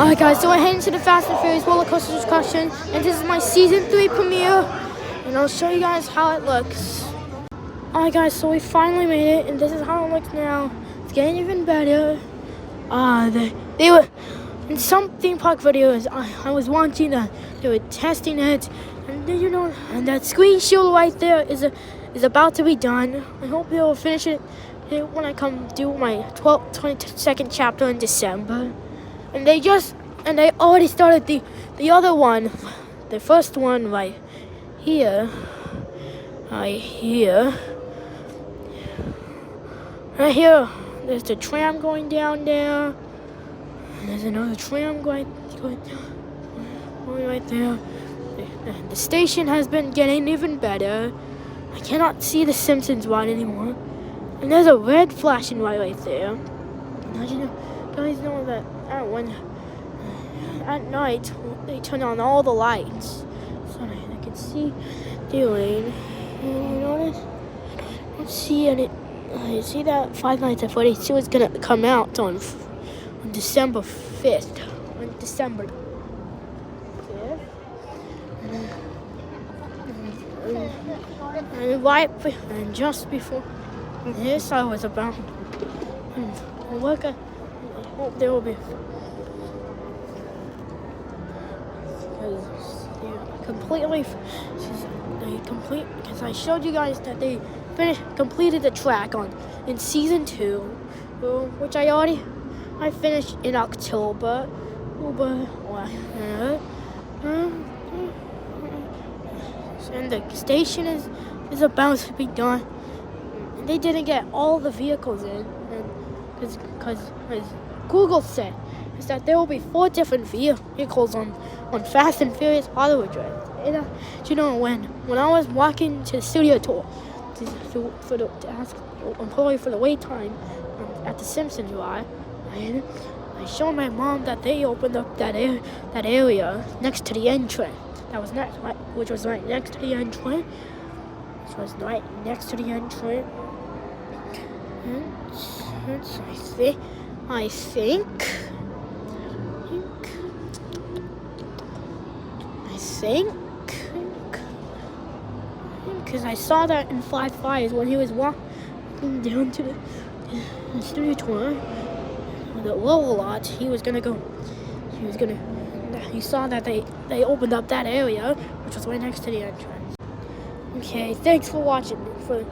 Alright guys, so we're heading to the Fast and Furious roller coaster discussion, and this is my season 3 premiere, and I'll show you guys how it looks. Alright guys, so we finally made it, and this is how it looks now. It's getting even better. They were in some theme park videos. I was watching that they were testing it, and and that screen shield right there is about to be done. I hope they'll finish it when I come do my 22nd chapter in December. And they already started the other one, the first one right here, right here. There's the tram going down there, and there's another tram going right there. The station has been getting even better. I cannot see the Simpsons ride anymore, and there's a red flashing right there. Guys know that at night they turn on all the lights so they can see doing. And you notice? I don't see any. I see that Five Nights at Freddy's 2 is gonna come out on December 5th. On December 5th. And just before this, I was about to work at. I hope there will be because I showed you guys that they completed the track in season 2, which I finished in October. And the station is about to be done. They didn't get all the vehicles in, because Google said is that there will be 4 different vehicles on Fast and Furious Hollywood Drive. And, when I was walking to the studio tour to ask the employee for the wait time at the Simpsons ride, I showed my mom that they opened up that area next to the entrance. Which was right next to the entrance. I think, because I saw that in Five Fires when he was walking down to the studio tour, the lower lot. He saw that they opened up that area, which was right next to the entrance. Okay, thanks for watching for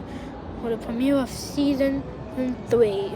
the premiere of season 3.